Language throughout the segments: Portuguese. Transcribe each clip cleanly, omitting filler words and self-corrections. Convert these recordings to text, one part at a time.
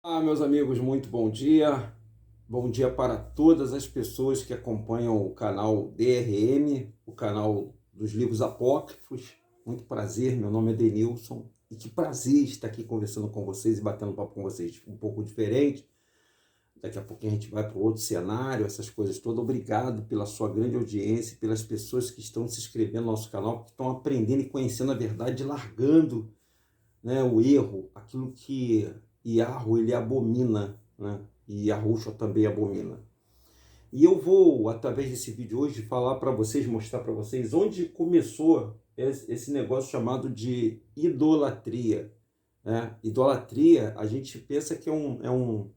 Meus amigos, muito bom dia. Bom dia para todas as pessoas que acompanham o canal DRM, o canal dos livros apócrifos. Muito prazer, meu nome é Denilson e que prazer estar aqui conversando com vocês e batendo papo com vocês um pouco diferente. Daqui a pouquinho a gente vai para outro cenário, essas coisas todas. Obrigado pela sua grande audiência, pelas pessoas que estão se inscrevendo no nosso canal, que estão aprendendo e conhecendo a verdade, largando, né, o erro, aquilo que Yahweh ele abomina, né, e Yahushua também abomina. E eu vou, através desse vídeo hoje, falar para vocês, mostrar para vocês onde começou esse negócio chamado de idolatria. Né? Idolatria, a gente pensa que é um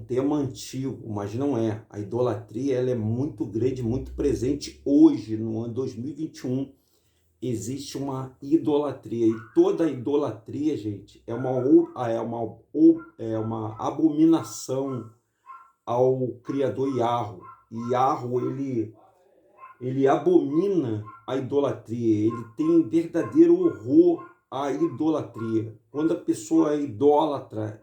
tema antigo, mas não é. A idolatria ela é muito grande, muito presente hoje, no ano 2021. Existe uma idolatria, e toda idolatria, gente, é uma abominação ao Criador Yahweh. E Yahweh, ele abomina a idolatria, ele tem verdadeiro horror à idolatria. Quando a pessoa é idólatra,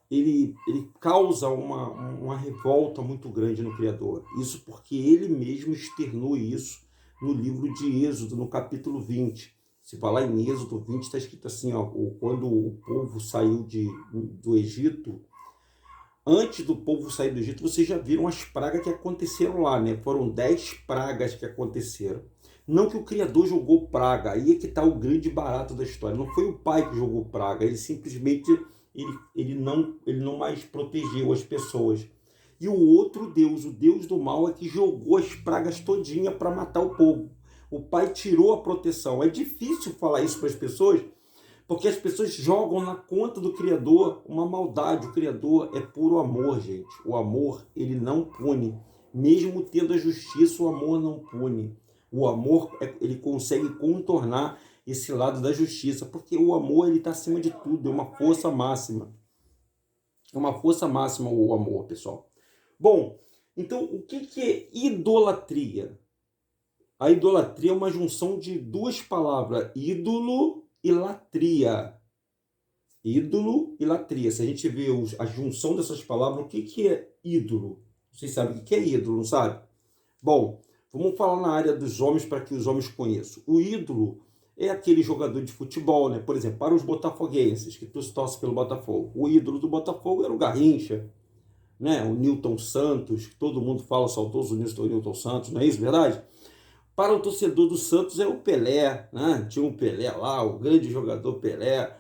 ele causa uma revolta muito grande no Criador. Isso porque ele mesmo externou isso no livro de Êxodo, no capítulo 20. Se falar em Êxodo 20, está escrito assim, ó, quando o povo saiu do Egito, antes do povo sair do Egito, vocês já viram as pragas que aconteceram lá, né? Foram 10 pragas que aconteceram. Não que o Criador jogou praga, aí é que está o grande barato da história. Não foi o pai que jogou praga, ele simplesmente ele não mais protegeu as pessoas. E o outro Deus, o Deus do mal, é que jogou as pragas todinha para matar o povo. O pai tirou a proteção. É difícil falar isso para as pessoas, porque as pessoas jogam na conta do Criador uma maldade. O Criador é puro amor, gente. O amor, ele não pune. Mesmo tendo a justiça, o amor não pune. O amor, ele consegue contornar esse lado da justiça, porque o amor, ele está acima de tudo. É uma força máxima. É uma força máxima o amor, pessoal. Bom, então o que é idolatria? A idolatria é uma junção de duas palavras, ídolo e latria. Ídolo e latria. Se a gente vê a junção dessas palavras, o que é ídolo? Vocês sabem o que é ídolo, não sabe? Bom, vamos falar na área dos homens para que os homens conheçam. O ídolo é aquele jogador de futebol, né? Por exemplo, para os botafoguenses, que tu torce pelo Botafogo. O ídolo do Botafogo era o Garrincha, né? O Newton Santos, que todo mundo fala saudoso Newton Santos, não é isso, verdade? Para o torcedor do Santos é o Pelé, né? Tinha um Pelé lá, o grande jogador Pelé.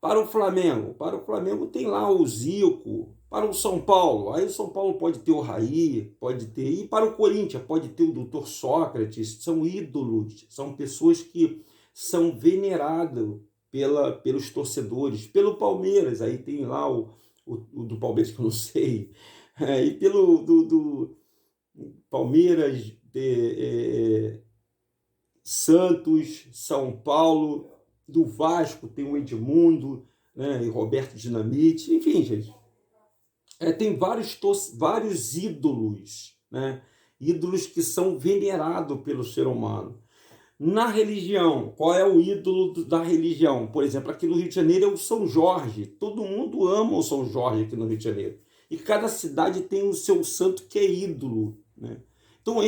Para o Flamengo tem lá o Zico. Para o São Paulo, aí o São Paulo pode ter o Raí, pode ter. E para o Corinthians pode ter o Dr. Sócrates. São ídolos, são pessoas que são veneradas pelos torcedores. Pelo Palmeiras, aí tem lá o do Palmeiras que eu não sei. E pelo do Palmeiras, Santos, São Paulo, do Vasco tem o Edmundo, né, e Roberto Dinamite, enfim, gente. Tem vários ídolos, né, ídolos que são venerados pelo ser humano. Na religião, qual é o ídolo da religião? Por exemplo, aqui no Rio de Janeiro é o São Jorge. Todo mundo ama o São Jorge aqui no Rio de Janeiro. E cada cidade tem o seu santo que é ídolo, né? Então,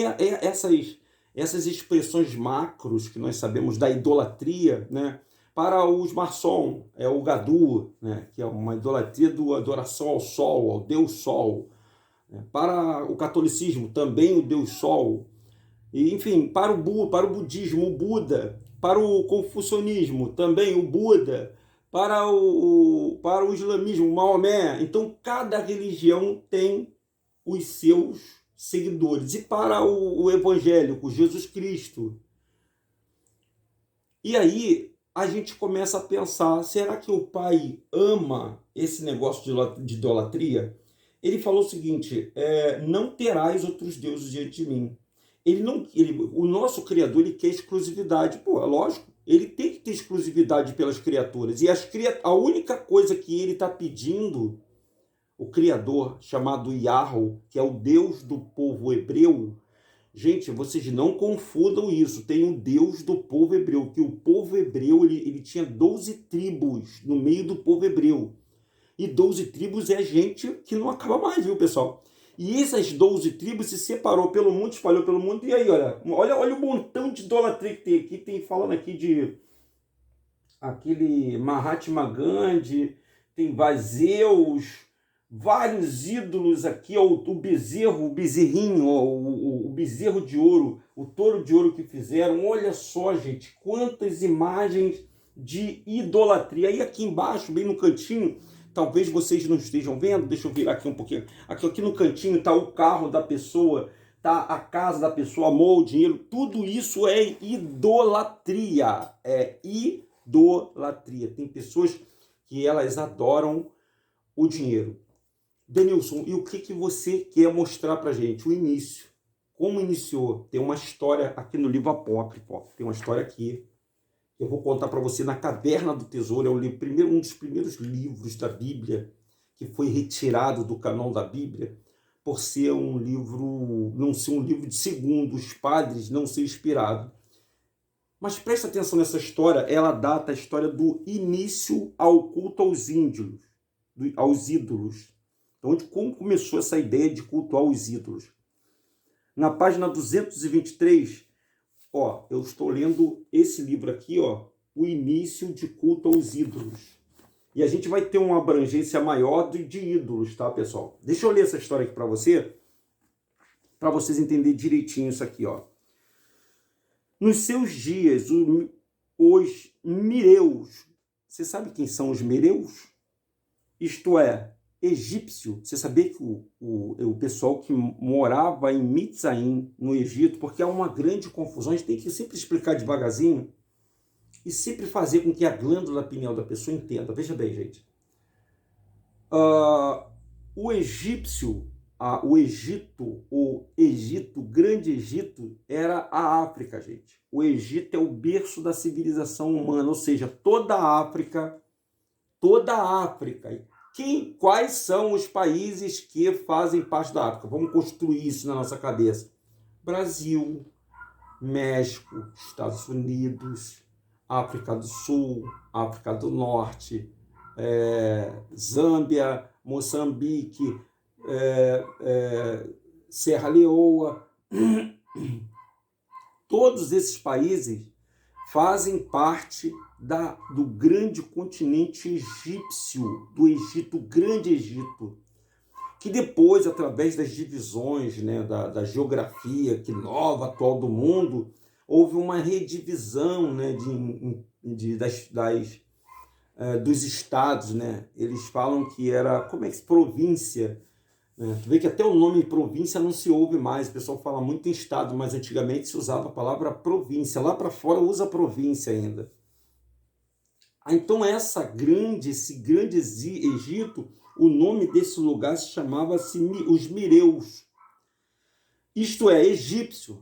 essas expressões macros que nós sabemos da idolatria, né? Para os maçom, é o Gadu, né? Que é uma idolatria da adoração ao sol, ao Deus Sol. Né? Para o catolicismo, também o Deus Sol. E, enfim, para o budismo, o Buda. Para o confucionismo, também o Buda. Para o islamismo, o Maomé. Então, cada religião tem os seus seguidores. E para o evangélico, Jesus Cristo. E aí a gente começa a pensar, será que o pai ama esse negócio de idolatria? Ele falou o seguinte, não terás outros deuses diante de mim. O nosso Criador, ele quer exclusividade. Pô, é lógico, ele tem que ter exclusividade pelas criaturas. E a única coisa que ele está pedindo, o Criador, chamado Yahweh, que é o Deus do povo hebreu, Gente, vocês não confundam isso. Tem um Deus do povo hebreu, que o povo hebreu ele tinha 12 tribos no meio do povo hebreu. E 12 tribos é gente que não acaba mais, viu, pessoal? E essas 12 tribos se separou pelo mundo, espalhou pelo mundo. E aí, olha o montão de idolatria que tem aqui. Tem falando aqui de aquele Mahatma Gandhi, tem Zeus, vários ídolos aqui, ó, o bezerro, o bezerrinho, ó, o bezerro de ouro, o touro de ouro que fizeram. Olha só, gente, quantas imagens de idolatria. Aí aqui embaixo, bem no cantinho, talvez vocês não estejam vendo, deixa eu virar aqui um pouquinho. Aqui no cantinho está o carro da pessoa, tá a casa da pessoa, amor, o dinheiro. Tudo isso é idolatria. É idolatria. Tem pessoas que elas adoram o dinheiro. Denilson, e o que você quer mostrar pra gente? O início. Como iniciou? Tem uma história aqui no livro apócrifo. Tem uma história aqui. Eu vou contar para você na Caverna do Tesouro. É um dos primeiros livros da Bíblia que foi retirado do canão da Bíblia por ser um livro, não ser um livro de segundo os padres, não ser inspirado. Mas presta atenção nessa história. Ela data a história do início ao culto aos ídolos. Então, como começou essa ideia de cultuar os ídolos? Na página 223, eu estou lendo esse livro aqui, O Início de Culto aos Ídolos. E a gente vai ter uma abrangência maior de ídolos, tá, pessoal? Deixa eu ler essa história aqui para vocês entenderem direitinho isso aqui, Nos seus dias, os Mireus, você sabe quem são os Mireus? Isto é, egípcio. Você sabia que o pessoal que morava em Mitzraim, no Egito, porque há uma grande confusão, a gente tem que sempre explicar devagarzinho e sempre fazer com que a glândula pineal da pessoa entenda. Veja bem, gente. O Egito, o Grande Egito, era a África, gente. O Egito é o berço da civilização humana, ou seja, toda a África. Quais são os países que fazem parte da África? Vamos construir isso na nossa cabeça. Brasil, México, Estados Unidos, África do Sul, África do Norte, Zâmbia, Moçambique, Serra Leoa. Todos esses países fazem parte do grande continente egípcio, do Egito, Grande Egito, que depois, através das divisões, né, da geografia nova, atual do mundo, houve uma redivisão, né, dos estados, né? Eles falam que era, província, né? Tu vê que até o nome província não se ouve mais, o pessoal fala muito em estado, mas antigamente se usava a palavra província, lá para fora usa província ainda. Então esse grande Egito, o nome desse lugar se chamava-se os Mireus, isto é, egípcio.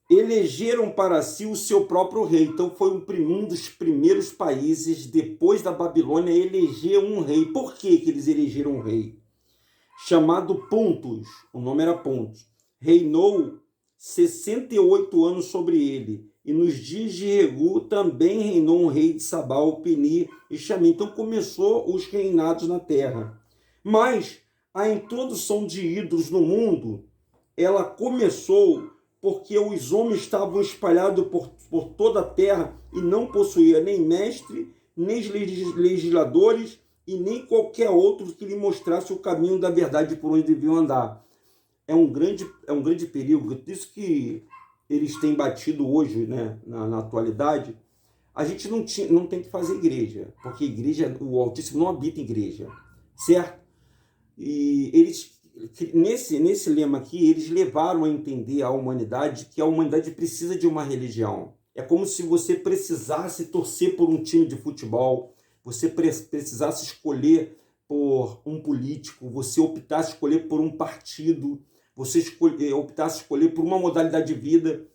Elegeram para si o seu próprio rei. Então foi um dos primeiros países, depois da Babilônia, a eleger um rei. Por que eles elegeram um rei? Chamado Pontus, o nome era Pontus. Reinou 68 anos sobre ele. E nos dias de Regu também reinou um rei de Sabá, Peni e Xamim. Então começou os reinados na terra. Mas a introdução de ídolos no mundo, ela começou porque os homens estavam espalhados por toda a terra e não possuía nem mestre, nem legisladores e nem qualquer outro que lhe mostrasse o caminho da verdade por onde deviam andar. É um grande perigo. Por isso que eles têm batido hoje, né, na atualidade. A gente não tem que fazer igreja, porque igreja, o Altíssimo não habita em igreja, certo? E eles, nesse lema aqui, eles levaram a entender a humanidade que a humanidade precisa de uma religião. É como se você precisasse torcer por um time de futebol, você precisasse escolher por um político, você optasse escolher por um partido, você optasse escolher por uma modalidade de vida,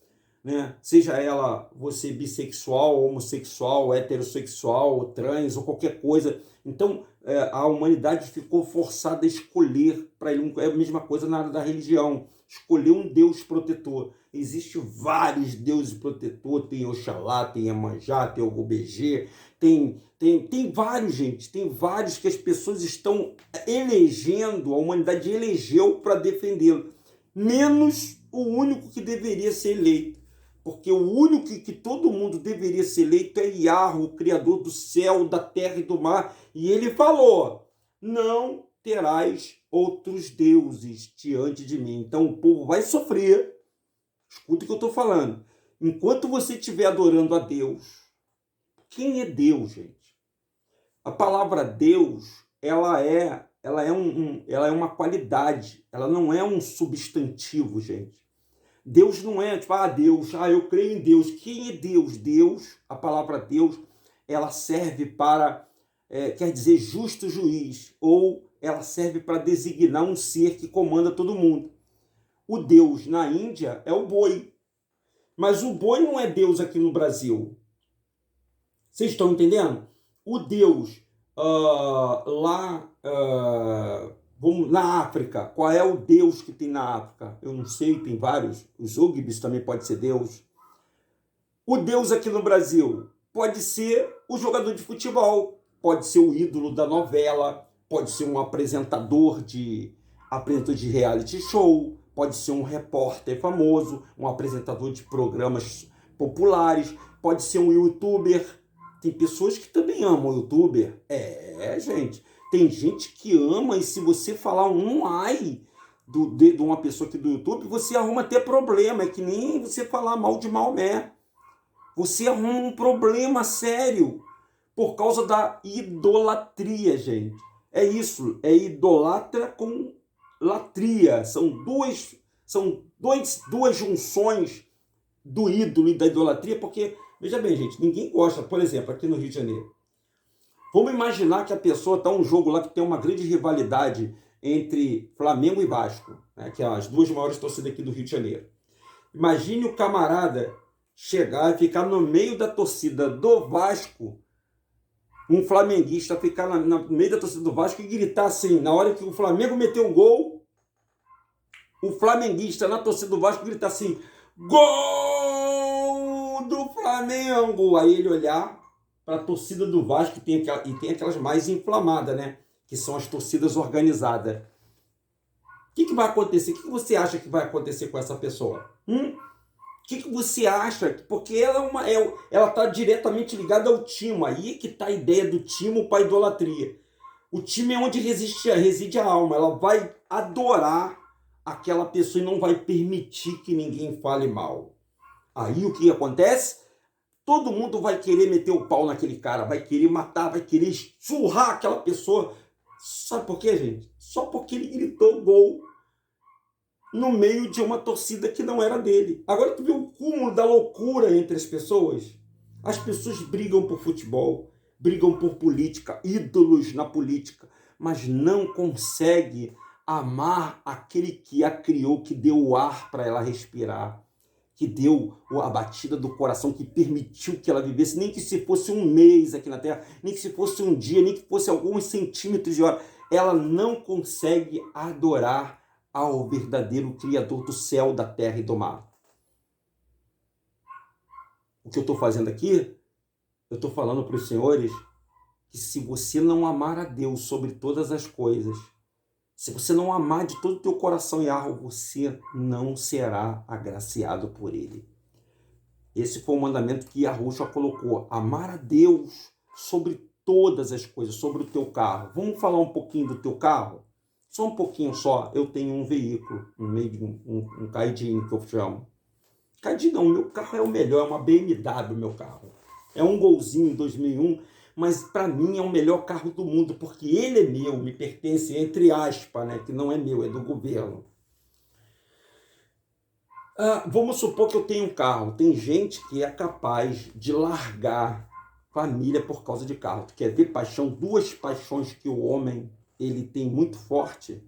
né? Seja ela você bissexual, homossexual, heterossexual, trans ou qualquer coisa. Então a humanidade ficou forçada a escolher para ele. É a mesma coisa na área da religião. escolheu um Deus protetor. Existem vários deuses protetores, tem Oxalá, tem Iemanjá, tem Ogubejê, tem vários, gente, tem vários que as pessoas estão elegendo, a humanidade elegeu para defendê-lo, menos o único que deveria ser eleito. Porque o único que todo mundo deveria ser eleito é Yahweh, o Criador do céu, da terra e do mar. E ele falou, não terás outros deuses diante de mim. Então o povo vai sofrer. Escuta o que eu estou falando. Enquanto você estiver adorando a Deus, quem é Deus, gente? A palavra Deus, ela é uma qualidade. Ela não é um substantivo, gente. Deus não é tipo, Deus, eu creio em Deus. Quem é Deus? Deus, a palavra Deus, ela serve para, quer dizer, justo juiz, ou ela serve para designar um ser que comanda todo mundo. O Deus na Índia é o boi, mas o boi não é Deus aqui no Brasil. Vocês estão entendendo? O Deus lá... vamos na África, qual é o Deus que tem na África? Eu não sei, tem vários. Os Ogibis também pode ser Deus. O Deus aqui no Brasil pode ser o jogador de futebol, pode ser o ídolo da novela, pode ser um apresentador de reality show, pode ser um repórter famoso, um apresentador de programas populares, pode ser um youtuber. Tem pessoas que também amam o youtuber. Gente. Tem gente que ama, e se você falar um ai de uma pessoa aqui do YouTube, você arruma até problema. É que nem você falar mal de Maomé. Você arruma um problema sério por causa da idolatria, gente. É isso, é idolatra com latria. São duas junções do ídolo e da idolatria, porque, veja bem, gente, ninguém gosta, por exemplo, aqui no Rio de Janeiro. Vamos imaginar que a pessoa está um jogo lá que tem uma grande rivalidade entre Flamengo e Vasco, né, que são as duas maiores torcidas aqui do Rio de Janeiro. Imagine o camarada chegar e ficar no meio da torcida do Vasco, um flamenguista ficar no meio da torcida do Vasco e gritar assim, na hora que o Flamengo meteu o gol, o flamenguista na torcida do Vasco gritar assim, gol do Flamengo! Aí ele olhar para a torcida do Vasco, e tem aquelas mais inflamadas, né? Que são as torcidas organizadas. O que vai acontecer? O que você acha que vai acontecer com essa pessoa? O que você acha? Porque ela está diretamente ligada ao timo. Aí que está a ideia do timo para a idolatria. O timo é onde reside a alma. Ela vai adorar aquela pessoa e não vai permitir que ninguém fale mal. Aí o que acontece? Todo mundo vai querer meter o pau naquele cara, vai querer matar, vai querer surrar aquela pessoa. Sabe por quê, gente? Só porque ele gritou gol no meio de uma torcida que não era dele. Agora tu vê o cúmulo da loucura entre as pessoas? As pessoas brigam por futebol, brigam por política, ídolos na política, mas não conseguem amar aquele que a criou, que deu o ar para ela respirar, que deu a batida do coração, que permitiu que ela vivesse, nem que se fosse um mês aqui na Terra, nem que se fosse um dia, nem que fosse alguns centímetros de hora, ela não consegue adorar ao verdadeiro Criador do céu, da terra e do mar. O que eu estou fazendo aqui? Eu estou falando para os senhores que se você não amar a Deus sobre todas as coisas, se você não amar de todo o teu coração e alma, você não será agraciado por ele. Esse foi o mandamento que Yahushua colocou. Amar a Deus sobre todas as coisas, sobre o teu carro. Vamos falar um pouquinho do teu carro? Só um pouquinho só. Eu tenho um veículo, um Caidinho que eu chamo. Caidinho não, meu carro é o melhor, é uma BMW meu carro. É um Golzinho 2001, mas para mim é o melhor carro do mundo, porque ele é meu, me pertence, entre aspas, né? Que não é meu, é do governo. Vamos supor que eu tenho um carro. Tem gente que é capaz de largar família por causa de carro. Tu quer ver paixão? Duas paixões que o homem ele tem muito forte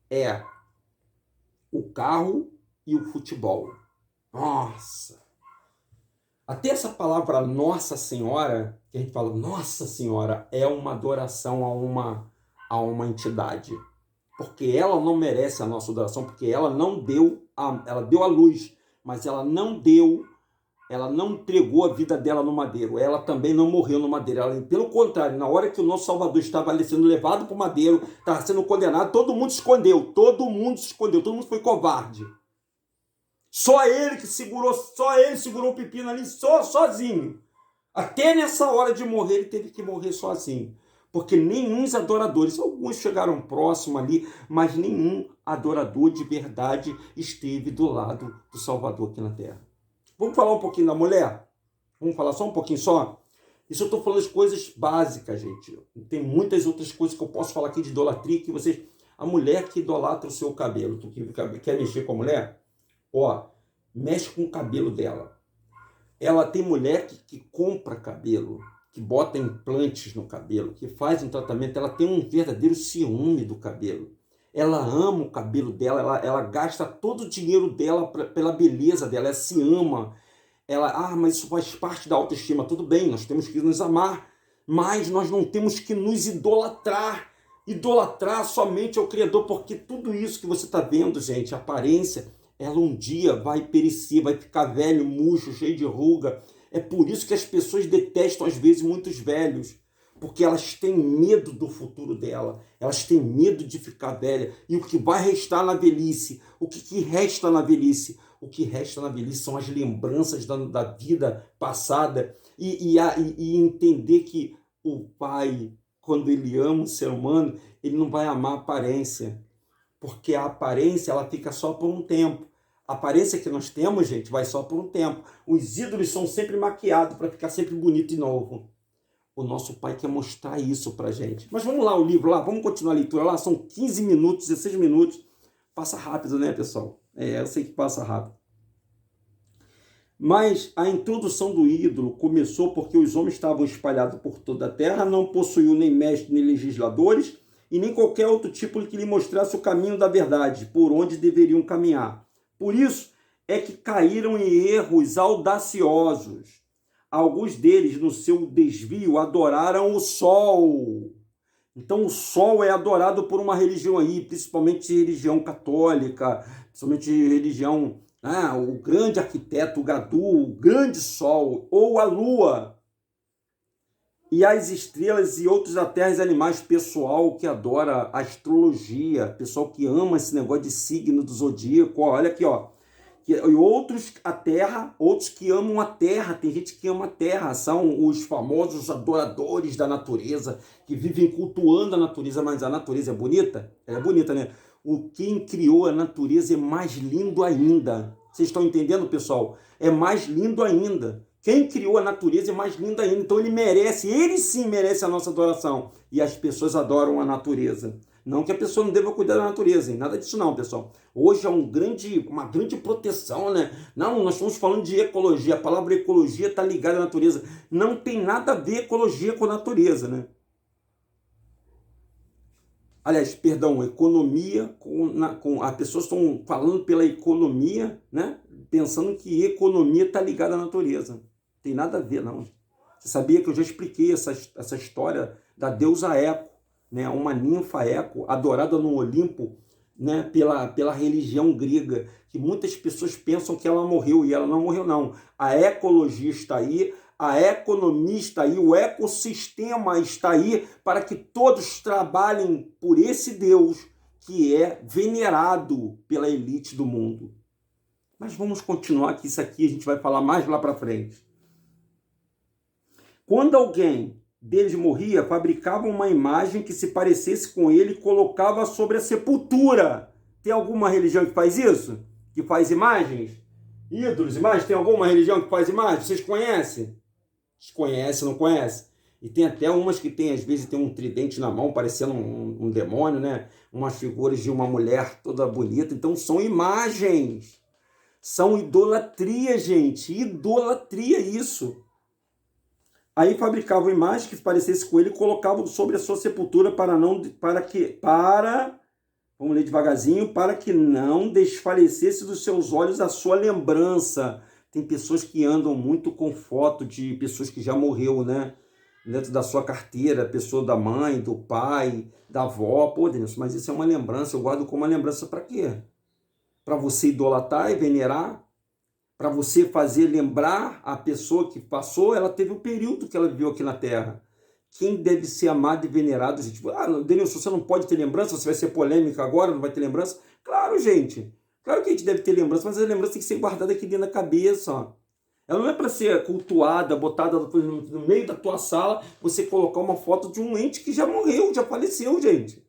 é o carro e o futebol. Nossa! Até essa palavra Nossa Senhora, que a gente fala Nossa Senhora, é uma adoração a uma entidade. porque ela não merece a nossa adoração, porque ela ela deu a luz, mas ela não entregou a vida dela no madeiro, ela também não morreu no madeiro. Pelo contrário, na hora que o nosso Salvador estava ali sendo levado para o madeiro, estava sendo condenado, todo mundo se escondeu, todo mundo foi covarde. Só ele segurou o pepino ali sozinho. Até nessa hora de morrer, ele teve que morrer sozinho. Porque nenhum adoradores, alguns chegaram próximo ali, mas nenhum adorador de verdade esteve do lado do Salvador aqui na terra. Vamos falar um pouquinho da mulher? Vamos falar só um pouquinho só? Isso eu estou falando de coisas básicas, gente. Tem muitas outras coisas que eu posso falar aqui de idolatria, que vocês... A mulher que idolatra o seu cabelo, tu que quer mexer com a mulher, ó, mexe com o cabelo dela. Ela tem mulher que compra cabelo, que bota implantes no cabelo, que faz um tratamento, ela tem um verdadeiro ciúme do cabelo. Ela ama o cabelo dela, ela gasta todo o dinheiro dela pela beleza dela, ela se ama. Mas isso faz parte da autoestima. Tudo bem, nós temos que nos amar, mas nós não temos que nos idolatrar. Idolatrar somente ao Criador, porque tudo isso que você está vendo, gente, a aparência, ela um dia vai perecer, vai ficar velho, murcho, cheio de ruga. É por isso que as pessoas detestam, às vezes, muitos velhos, porque elas têm medo do futuro dela, elas têm medo de ficar velha. E o que vai restar na velhice? O que resta na velhice? O que resta na velhice são as lembranças da vida passada e entender que o pai, quando ele ama o ser humano, ele não vai amar a aparência, porque a aparência ela fica só por um tempo. A aparência que nós temos, gente, vai só por um tempo. Os ídolos são sempre maquiados para ficar sempre bonito e novo. O nosso Pai quer mostrar isso para a gente. Mas vamos lá, o livro lá, vamos continuar a leitura lá. São 15 minutos, 16 minutos. Passa rápido, né, pessoal? Eu sei que passa rápido. Mas a introdução do ídolo começou porque os homens estavam espalhados por toda a terra, não possuíam nem mestres, nem legisladores, e nem qualquer outro tipo que lhe mostrasse o caminho da verdade, por onde deveriam caminhar. Por isso é que caíram em erros audaciosos. Alguns deles, no seu desvio, adoraram o sol. Então o sol é adorado por uma religião aí, principalmente religião católica, principalmente religião, o grande arquiteto, o Gadu, o grande sol, ou a lua. E as estrelas e outros até os animais, pessoal que adora astrologia, pessoal que ama esse negócio de signo do zodíaco, olha aqui, ó. E outros a terra, outros que amam a terra, tem gente que ama a terra, são os famosos adoradores da natureza, que vivem cultuando a natureza, mas a natureza é bonita? Ela é bonita, né? Quem criou a natureza é mais lindo ainda. Vocês estão entendendo, pessoal? É mais lindo ainda. Quem criou a natureza é mais lindo ainda. Então ele sim merece a nossa adoração. E as pessoas adoram a natureza. Não que a pessoa não deva cuidar da natureza, hein? Nada disso não, pessoal. Hoje é uma grande proteção, né? Não, nós estamos falando de ecologia. A palavra ecologia está ligada à natureza. Não tem nada a ver ecologia com a natureza, né? Aliás, perdão, economia, as pessoas estão falando pela economia, né? Pensando que economia está ligada à natureza. Não tem nada a ver, não. Você sabia que eu já expliquei essa história da deusa Eco, né? Uma ninfa Eco, adorada no Olimpo, né? pela religião grega, que muitas pessoas pensam que ela morreu, e ela não morreu, não. A ecologia está aí, a economia está aí, o ecossistema está aí para que todos trabalhem por esse Deus que é venerado pela elite do mundo. Mas vamos continuar, que isso aqui a gente vai falar mais lá para frente. Quando alguém deles morria, fabricavam uma imagem que se parecesse com ele e colocava sobre a sepultura. Tem alguma religião que faz isso? Que faz imagens? Ídolos, imagens? Tem alguma religião que faz imagens? Vocês conhecem? Conhece, não conhece? E tem até umas que tem, às vezes, tem um tridente na mão, parecendo um demônio, né? Umas figuras de uma mulher toda bonita. Então, são imagens. São idolatria, gente. Idolatria, isso. Aí fabricavam imagens que parecesse com ele e colocavam sobre a sua sepultura vamos ler devagarzinho, para que não desfalecesse dos seus olhos a sua lembrança. Tem pessoas que andam muito com foto de pessoas que já morreu, né? dentro da sua carteira, a pessoa da mãe, do pai, da avó. Pô, Denilson, mas isso é uma lembrança, eu guardo como uma lembrança para quê? Para você idolatrar e venerar? Para você fazer lembrar a pessoa que passou, ela teve um período que ela viveu aqui na Terra. Quem deve ser amado e venerado, gente? Ah, Denilson, você não pode ter lembrança, você vai ser polêmica agora, não vai ter lembrança? Claro, gente. Claro que a gente deve ter lembrança, mas a lembrança tem que ser guardada aqui dentro da cabeça, ó. Ela não é para ser cultuada, botada no meio da tua sala, você colocar uma foto de um ente que já morreu, já faleceu, gente.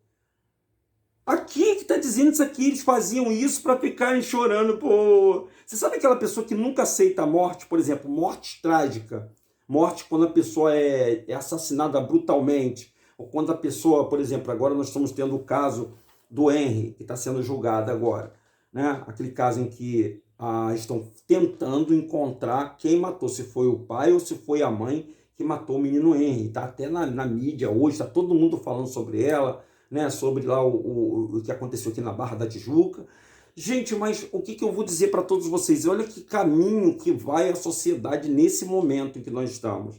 Aqui que está dizendo isso aqui, eles faziam isso para ficarem chorando, pô. Você sabe aquela pessoa que nunca aceita a morte, por exemplo, morte trágica, morte quando a pessoa é assassinada brutalmente, ou quando a pessoa, por exemplo, agora nós estamos tendo o caso do Henry, que está sendo julgado agora, né? Aquele caso em que estão tentando encontrar quem matou, se foi o pai ou se foi a mãe que matou o menino Henry. Está até na mídia hoje, está todo mundo falando sobre ela, né, sobre lá o que aconteceu aqui na Barra da Tijuca. Gente, mas o que eu vou dizer para todos vocês? Olha que caminho que vai a sociedade nesse momento em que nós estamos.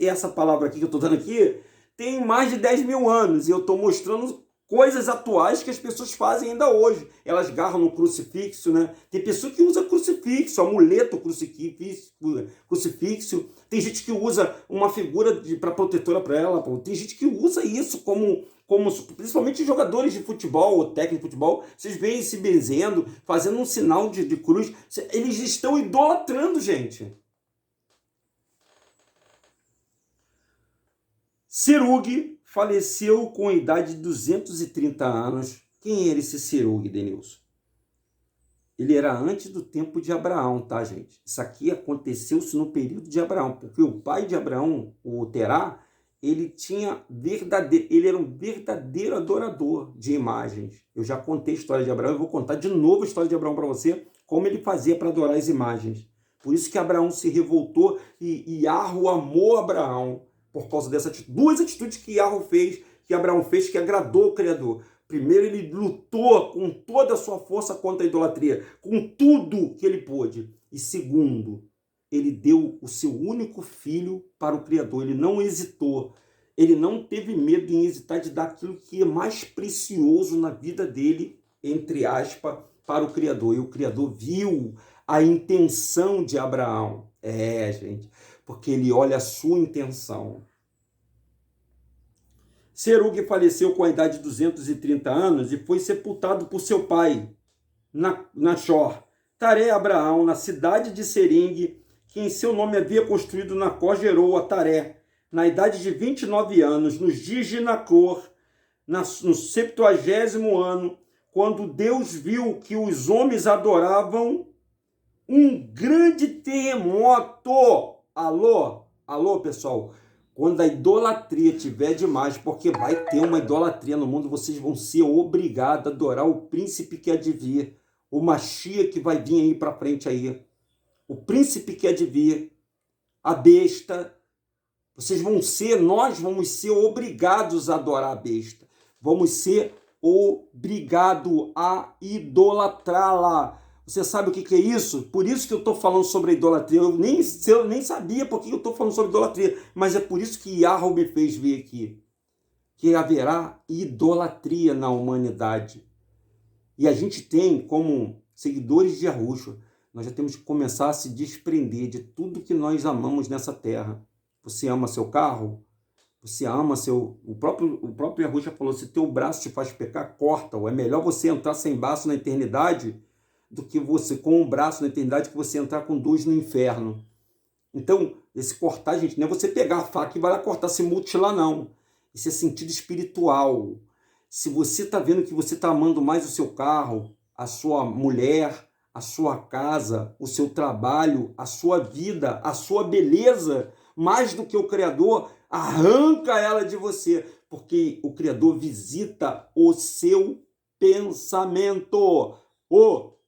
Essa palavra aqui que eu estou dando aqui tem mais de 10 mil anos e eu estou mostrando coisas atuais que as pessoas fazem ainda hoje. Elas agarram no crucifixo, né? Tem pessoa que usa crucifixo, amuleto crucifixo. Tem gente que usa uma figura para protetora para ela. Pô. Tem gente que usa isso como principalmente jogadores de futebol ou técnicos de futebol. Vocês veem se benzendo, fazendo um sinal de cruz. Eles estão idolatrando, gente. Serug faleceu com a idade de 230 anos. Quem era esse Serug, Denilson? Ele era antes do tempo de Abraão, tá, gente? Isso aqui aconteceu-se no período de Abraão, porque o pai de Abraão, o Terá, ele era um verdadeiro adorador de imagens. Eu já contei a história de Abraão, eu vou contar de novo a história de Abraão para você, como ele fazia para adorar as imagens. Por isso que Abraão se revoltou e Yarro amou Abraão, por causa dessas duas atitudes que Abraão fez, que agradou o Criador. Primeiro, ele lutou com toda a sua força contra a idolatria, com tudo que ele pôde. E segundo, ele deu o seu único filho para o Criador. Ele não hesitou. Ele não teve medo em hesitar de dar aquilo que é mais precioso na vida dele, entre aspas, para o Criador. E o Criador viu a intenção de Abraão. Gente, porque ele olha a sua intenção. Serug faleceu com a idade de 230 anos e foi sepultado por seu pai, Nachor, Taré Abraão, na cidade de Sering, que em seu nome havia construído Nacor, gerou a Taré, na idade de 29 anos, nos dias de Nacor, no 70º ano, quando Deus viu que os homens adoravam, um grande terremoto. Alô, pessoal. Quando a idolatria tiver demais, porque vai ter uma idolatria no mundo, vocês vão ser obrigados a adorar o príncipe que há de vir, o Mashiach que vai vir aí para frente aí, o príncipe que há de vir, a besta. Nós vamos ser obrigados a adorar a besta. Vamos ser obrigados a idolatrá-la. Você sabe o que é isso? Por isso que eu estou falando sobre a idolatria. Eu nem sabia por que eu estou falando sobre idolatria, mas é por isso que Yahweh me fez vir aqui. Que haverá idolatria na humanidade. E a gente tem, como seguidores de Yahushua, nós já temos que começar a se desprender de tudo que nós amamos nessa terra. Você ama seu carro? Você ama seu... O próprio Yahushua falou, se teu braço te faz pecar, corta-o. É melhor você entrar sem braço na eternidade do que você com um braço na eternidade, que você entrar com dois no inferno. Então, esse cortar, gente, não é você pegar a faca e vai lá cortar, se mutilar, não. Isso é sentido espiritual. Se você está vendo que você está amando mais o seu carro, a sua mulher, a sua casa, o seu trabalho, a sua vida, a sua beleza, mais do que o Criador, arranca ela de você, porque o Criador visita o seu pensamento.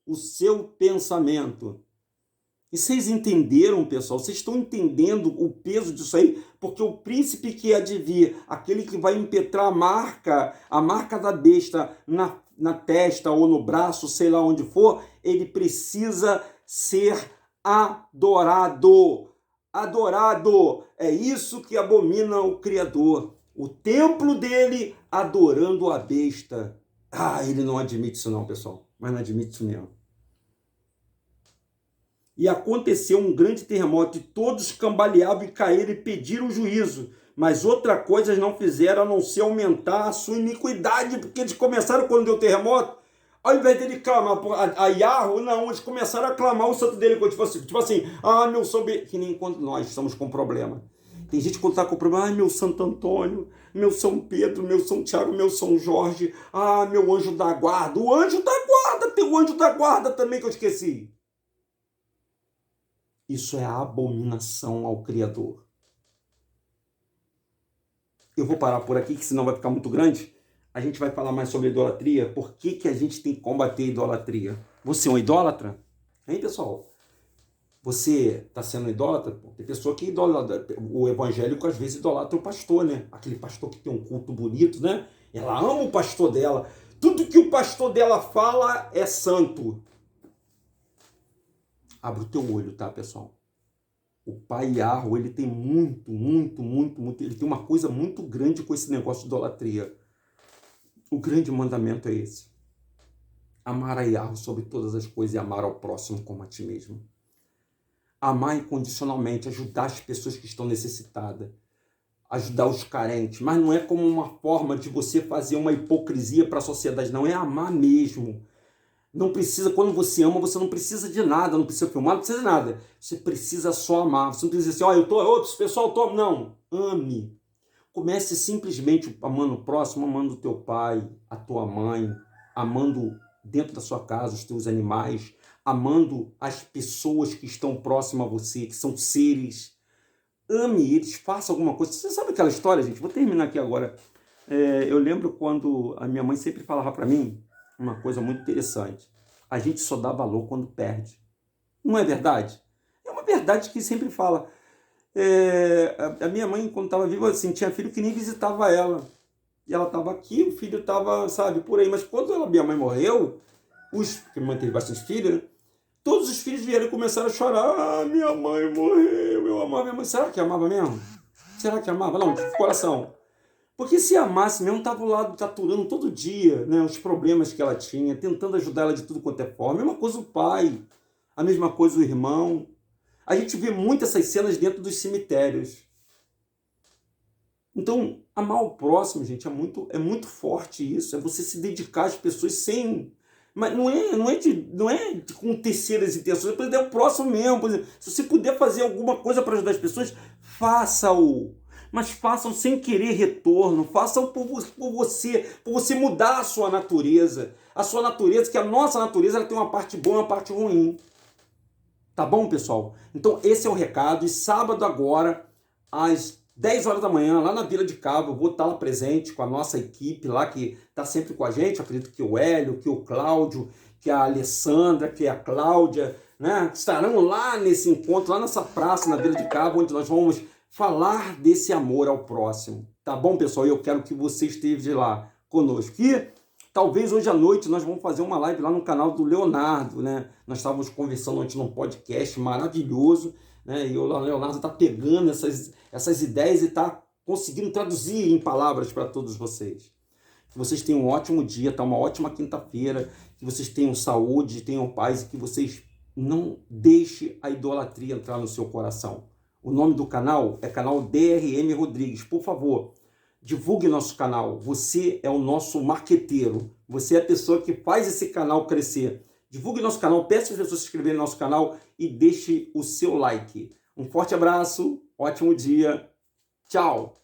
O seu pensamento. E vocês entenderam, pessoal? Vocês estão entendendo o peso disso aí? Porque o príncipe que há de vir, aquele que vai impetrar a marca da besta na testa ou no braço, sei lá onde for, ele precisa ser adorado. adorado. É isso que abomina o Criador. O templo dele adorando a besta. Ele não admite isso não, pessoal. Mas não admite isso mesmo. E aconteceu um grande terremoto, e todos cambaleavam e caíram e pediram juízo. Mas outra coisa eles não fizeram a não ser aumentar a sua iniquidade, porque eles começaram quando deu terremoto, ao invés dele clamar a Yahweh, não, eles começaram a clamar o santo dele, tipo assim, meu São Benedito, que nem quando nós estamos com problema. Tem gente que quando está com problema, meu Santo Antônio, meu São Pedro, meu São Tiago, meu São Jorge, meu anjo da guarda, o anjo da guarda, tem o anjo da guarda também que eu esqueci. Isso é a abominação ao Criador. Eu vou parar por aqui, que senão vai ficar muito grande. A gente vai falar mais sobre idolatria. Por que a gente tem que combater a idolatria? Você é um idólatra? Hein, pessoal? Você está sendo idólatra? Tem pessoa que idolatra. O evangélico às vezes idolatra o pastor, né? Aquele pastor que tem um culto bonito, né? Ela ama o pastor dela. Tudo que o pastor dela fala é santo. Abre o teu olho, tá, pessoal? O Pai Yahweh, ele tem muito, ele tem uma coisa muito grande com esse negócio de idolatria. O grande mandamento é esse. Amar a Yahweh sobre todas as coisas e amar ao próximo como a ti mesmo. Amar incondicionalmente, ajudar as pessoas que estão necessitadas, ajudar os carentes, mas não é como uma forma de você fazer uma hipocrisia para a sociedade, não, é amar mesmo. Não precisa, quando você ama, você não precisa de nada, não precisa filmar, não precisa de nada. Você precisa só amar. Você não precisa dizer assim, pessoal, não. Ame. Comece simplesmente amando o próximo, amando o teu pai, a tua mãe, amando dentro da sua casa os teus animais, amando as pessoas que estão próximas a você, que são seres. Ame eles, faça alguma coisa. Você sabe aquela história, gente? Vou terminar aqui agora. Eu lembro quando a minha mãe sempre falava para mim uma coisa muito interessante. A gente só dá valor quando perde. Não é verdade? É uma verdade que sempre fala. A minha mãe, quando estava viva, assim, tinha filho que nem visitava ela. E ela estava aqui, o filho estava, sabe, por aí. Mas quando minha mãe morreu, porque minha mãe teve bastante filhos, né? Todos os filhos vieram e começaram a chorar. Minha mãe morreu, eu amava minha mãe. Será que amava mesmo? Será que amava? Não, de coração. Porque se amasse mesmo, estava ao lado, taturando todo dia, né, os problemas que ela tinha, tentando ajudar ela de tudo quanto é forma. A mesma coisa o pai, a mesma coisa o irmão. A gente vê muito essas cenas dentro dos cemitérios. Então, amar o próximo, gente, é muito forte isso. É você se dedicar às pessoas sem... Mas não é com terceiras intenções. Por exemplo, é o próximo mesmo. Por exemplo, se você puder fazer alguma coisa para ajudar as pessoas, faça-o. Mas façam sem querer retorno, façam por você mudar a sua natureza. A sua natureza, que a nossa natureza ela tem uma parte boa e uma parte ruim. Tá bom, pessoal? Então esse é o recado. E sábado agora, às 10 horas da manhã, lá na Vila de Cabo, eu vou estar lá presente com a nossa equipe lá, que está sempre com a gente. Eu acredito que o Hélio, que o Cláudio, que a Alessandra, que a Cláudia, né, estarão lá nesse encontro, lá nessa praça, na Vila de Cabo, onde nós vamos falar desse amor ao próximo. Tá bom, pessoal? Eu quero que você esteja lá conosco. E talvez hoje à noite nós vamos fazer uma live lá no canal do Leonardo, né? Nós estávamos conversando antes num podcast maravilhoso, né? E o Leonardo está pegando essas ideias e está conseguindo traduzir em palavras para todos vocês. Que vocês tenham um ótimo dia, tá? Uma ótima quinta-feira, que vocês tenham saúde, tenham paz e que vocês não deixem a idolatria entrar no seu coração. O nome do canal é canal DRM Rodrigues. Por favor, divulgue nosso canal. Você é o nosso marqueteiro. Você é a pessoa que faz esse canal crescer. Divulgue nosso canal, peça as pessoas se inscreverem no nosso canal e deixe o seu like. Um forte abraço, ótimo dia, tchau!